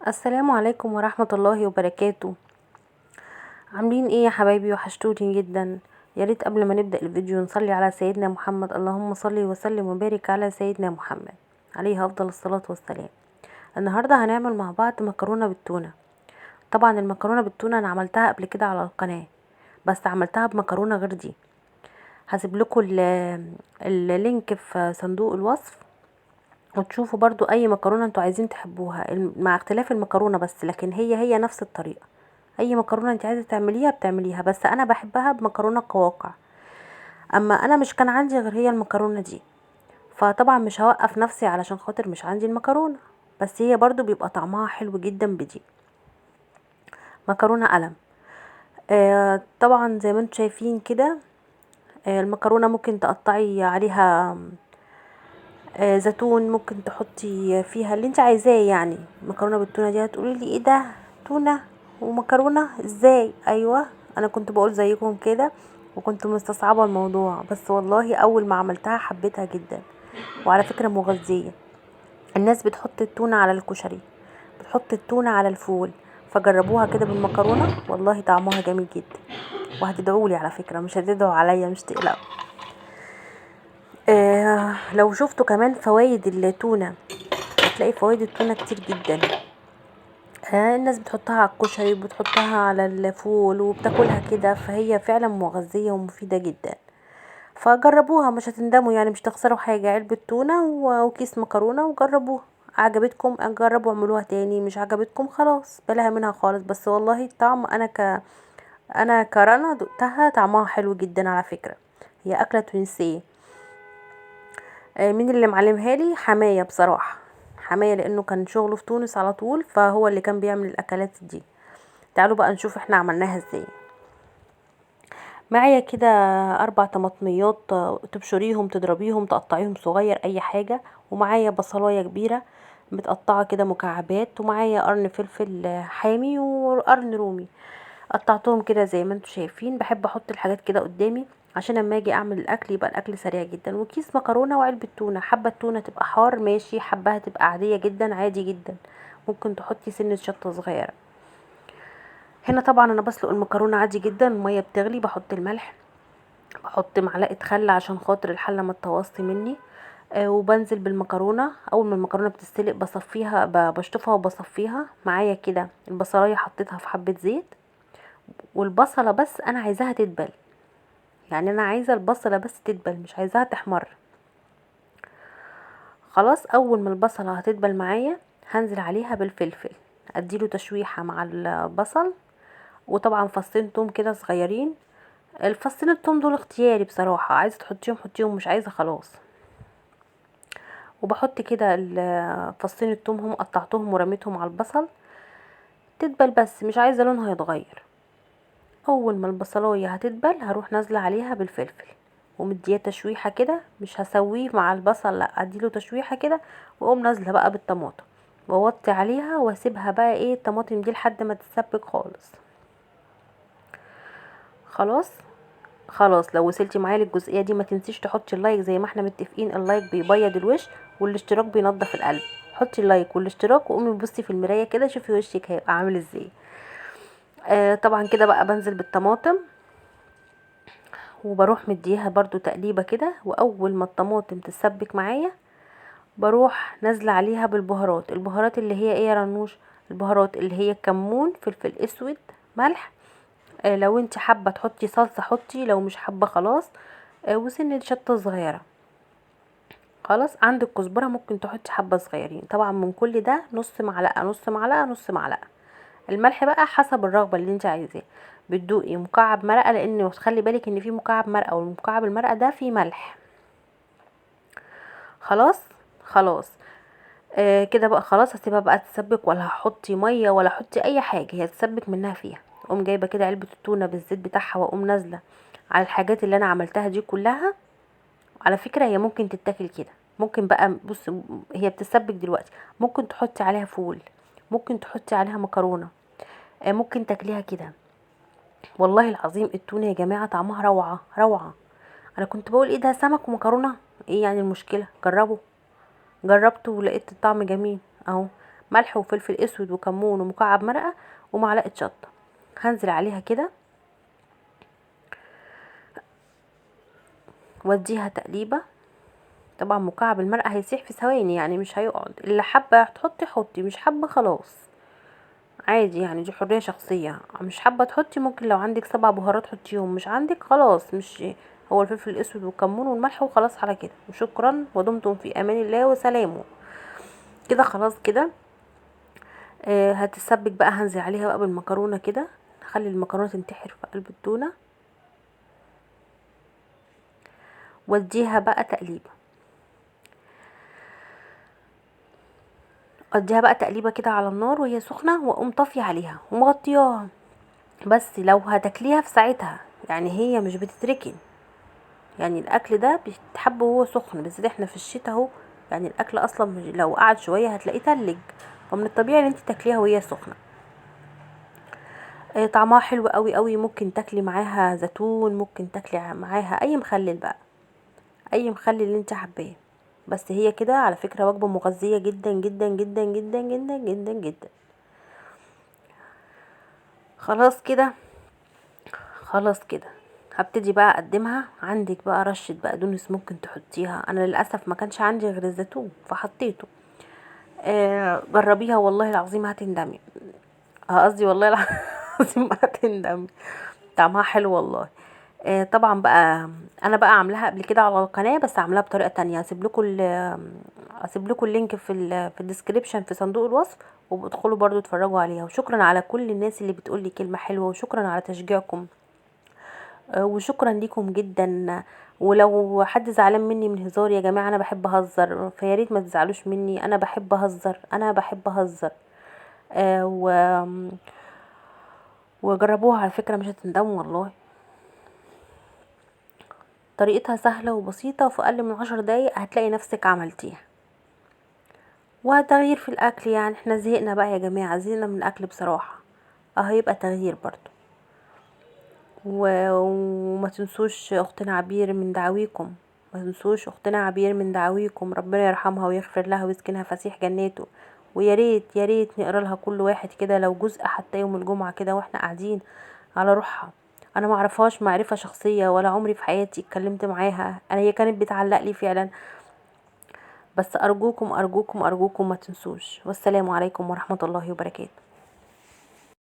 السلام عليكم ورحمة الله وبركاته. عاملين ايه يا حبايبي؟ وحشتوني جدا. يا ريت قبل ما نبدأ الفيديو نصلي على سيدنا محمد. اللهم صل وسلم وبارك على سيدنا محمد عليه افضل الصلاة والسلام. النهاردة هنعمل مع بعض مكرونة بالتونة. طبعا المكرونة بالتونة انا عملتها قبل كده على القناة، بس عملتها بمكرونة غير دي. هسيب لكم اللينك في صندوق الوصف، وتشوفوا برضو اي مكرونة انتوا عايزين تحبوها مع اختلاف المكرونة بس، لكن هي نفس الطريقة. اي مكرونه انت عايزه تعمليها بتعمليها، بس انا بحبها بمكرونه قواقع. اما انا مش كان عندي غير هي المكرونه دي، فطبعا مش هوقف نفسي علشان خاطر مش عندي المكرونه، بس هي برضو بيبقى طعمها حلو جدا بدي. مكرونه قلم. طبعا زي ما انتم شايفين كده. المكرونه ممكن تقطعي عليها زيتون، ممكن تحطي فيها اللي انت عايزاه. يعني مكرونه بالتونه دي هتقولي لي ايه ده؟ تونه ومكرونه ازاي؟ ايوه، انا كنت بقول زيكم كده، وكنت مستصعبه الموضوع، بس والله اول ما عملتها حبيتها جدا. وعلى فكره مغذيه. الناس بتحط التونه على الكشري، بتحط التونه على الفول، فجربوها كده بالمكرونه، والله طعمها جميل جدا. وهتدعولي على فكره، مش هتدعوا عليا، مش تقلقوا. لو شفتوا كمان فوائد التونه، هتلاقي فوائد التونة كتير جدا. الناس بتحطها على الكشري وبتحطها على الفول وبتاكلها كده، فهي فعلا مغذية ومفيدة جدا. فجربوها مش هتندموا، يعني مش تخسروا حاجة. علبة تونة وكيس مكرونة، وجربوها. عجبتكم جربوا اعملوها تاني، مش عجبتكم خلاص بلاها منها خالص. بس والله الطعم انا كرنا دقتها، طعمها حلو جدا على فكرة. هي اكلة تونسية. مين اللي معلمها لي؟ حماية بصراحة. حماية لانه كان شغله في تونس على طول، فهو اللي كان بيعمل الاكلات دي. تعالوا بقى نشوف احنا عملناها ازاي. معايا كده 4 طماطميات، تبشريهم تضربيهم تقطعيهم صغير اي حاجة. ومعايا بصلاية كبيرة متقطعة كده مكعبات، ومعايا قرن فلفل حامي وقرن رومي. قطعتهم كده زي ما انتم شايفين. بحب احط الحاجات كده قدامي عشان اما اجي اعمل الاكل يبقى الاكل سريع جدا. وكيس مكرونه وعلبه تونه. حابه التونه تبقى حار ماشي، حباها تبقى عاديه جدا عادي جدا. ممكن تحطي سنه شطه صغيره. هنا طبعا انا بسلق المكرونه عادي جدا، الميه بتغلي، بحط الملح، بحط معلقه خل عشان خاطر الحله ما تتوصي مني. وبنزل بالمكرونه. اول ما المكرونه بتستلق بصفيها، بشطفها وبصفيها. معايا كده البصلايه حطيتها في حبه زيت. والبصله بس انا عايزاها تدبل، يعني انا عايزه البصله بس تدبل، مش عايزاها تحمر. خلاص، اول ما البصله هتدبل معايا هنزل عليها بالفلفل، اديله تشويحه مع البصل. وطبعا فصين توم كده صغيرين. الفصين التوم دول اختياري بصراحه، عايزه تحطيهم حطيهم، مش عايزه خلاص. وبحط كده فصين التوم هم قطعتهم ورميتهم على البصل. تدبل بس، مش عايزه لونها يتغير. اول ما البصلايه هتدبل هروح نازله عليها بالفلفل، ومديه تشويحه كده، مش هسويه مع البصل، لا اديله تشويحه كده. واقوم نازله بقى بالطماطم، واوطي عليها واسيبها بقى ايه الطماطم دي لحد ما تتسبك خالص. خلاص. خلاص، لو وصلتي معايا للجزئيه دي ما تنسيش تحطي اللايك، زي ما احنا متفقين اللايك بيبيض الوش والاشتراك بينضف القلب. حطي اللايك والاشتراك وقومي بصي في المرايه كده، شوفي وشك هيبقى عامل ازاي. طبعا كده بقى بنزل بالطماطم، وبروح مديها برضو تقليبة كده. واول ما الطماطم تسبك معايا بروح نازله عليها بالبهارات. البهارات اللي هي ايه يا رنوش؟ البهارات اللي هي كمون، فلفل اسود، ملح. لو انت حابه تحطي صلصه حطي، لو مش حابه خلاص. وسنه شطه صغيره. خلاص، عندك كزبره ممكن تحطي حبه صغيرين. طبعا من كل ده نص معلقه نص معلقه نص معلقه. الملح بقى حسب الرغبه اللي انت عايزاه. بتدوقي مكعب مرقه، لان خلي بالك ان في مكعب مرقه، والمكعب المرقه ده فيه ملح. خلاص. خلاص. كده بقى خلاص، هسيبها بقى تتسبك، ولا هحطي ميه ولا هحطي اي حاجه، هي تسبك منها فيها. اقوم جايبه كده علبه التونه بالزيت بتاعها، واقوم نازله على الحاجات اللي انا عملتها دي كلها. على فكره هي ممكن تتاكل كده. ممكن بقى بص، هي بتتسبك دلوقتي، ممكن تحطي عليها فول، ممكن تحطي عليها مكرونه. ممكن تاكليها كده. والله العظيم التونه يا جماعه طعمها روعه روعه. انا كنت بقول ايه ده، سمك ومكرونه؟ ايه يعني المشكله؟ جربوا. جربته ولقيت الطعم جميل اهو. ملح وفلفل اسود وكمون ومكعب مرقه ومعلقه شطه. هنزل عليها كده واديها تقليبه. طبعا مكعب المرقه هيسيح في ثواني يعني مش هيقعد، اللي حابه تحطي حطي، مش حابه خلاص عادي يعني، دي حريه شخصيه. مش حابه تحطي ممكن لو عندك 7 بهارات حطيهم، مش عندك خلاص. مش هو الفلفل الاسود والكمون والملح وخلاص على كده. وشكرا ودمتم في امان الله وسلامه. كده خلاص كده. هتسبك بقى. هنزل عليها بقى بالمكرونه كده، خلي المكرونه تنتحر في قلب التونه واديها بقى تقليبه. اديها بقى تقليبه كده على النار وهي سخنه، واقوم طافيه عليها ومغطياها. بس لو هتاكليها في ساعتها يعني هي مش بتتركن، يعني الاكل ده بيتحب وهو سخن، بس احنا في الشتاء اهو، يعني الاكل اصلا لو قعد شويه هتلاقيه تلج، فمن الطبيعي ان انت تاكليها وهي سخنه. طعمها حلو قوي قوي. ممكن تاكلي معاها زيتون، ممكن تاكلي معاها اي مخلل بقى، اي مخلل اللي انت حباه. بس هي كده على فكره وجبه مغذيه جدا جدا جدا جدا جدا جدا جدا. خلاص كده. خلاص كده هبتدي بقى اقدمها. عندك بقى رشه بقدونس ممكن تحطيها، انا للاسف ما كانش عندي غير الزيتون فحطيته. جربيها والله العظيم هتندمي. قصدي والله العظيم هتندمي، طعمها حلو والله. طبعا بقى انا بقى عاملاها قبل كده على القناه، بس عاملاها بطريقه تانية. هسيب لكم اللينك في الديسكريبشن في صندوق الوصف، وبدخلوا برضو اتفرجوا عليها. وشكرا على كل الناس اللي بتقولي كلمه حلوه، وشكرا على تشجيعكم. وشكرا ليكم جدا. ولو حد زعلان مني من هزاري يا جماعه، انا بحب اهزر، فياريت ما تزعلوش مني. انا بحب اهزر، انا بحب اهزر. آه و... وجربوها على فكره مش هتندموا والله. طريقتها سهله وبسيطه، وفي اقل من 10 دقايق هتلاقي نفسك عملتيها. وتغيير في الاكل، يعني احنا زهقنا بقى يا جماعه، زهقنا من الاكل بصراحه. هيبقى تغيير برضو. وما تنسوش اختنا عبير من دعاويكم، ما تنسوش اختنا عبير من دعاويكم، ربنا يرحمها ويغفر لها ويسكنها فسيح جناته. ويا ريت يا ريت نقرا لها كل واحد كده لو جزء حتى يوم الجمعه كده واحنا قاعدين على روحها. انا ما اعرفهاش معرفه شخصيه، ولا عمري في حياتي اتكلمت معاها. انا هي كانت بتعلق لي فعلا. بس ارجوكم ارجوكم ارجوكم ما تنسوش. والسلام عليكم ورحمه الله وبركاته.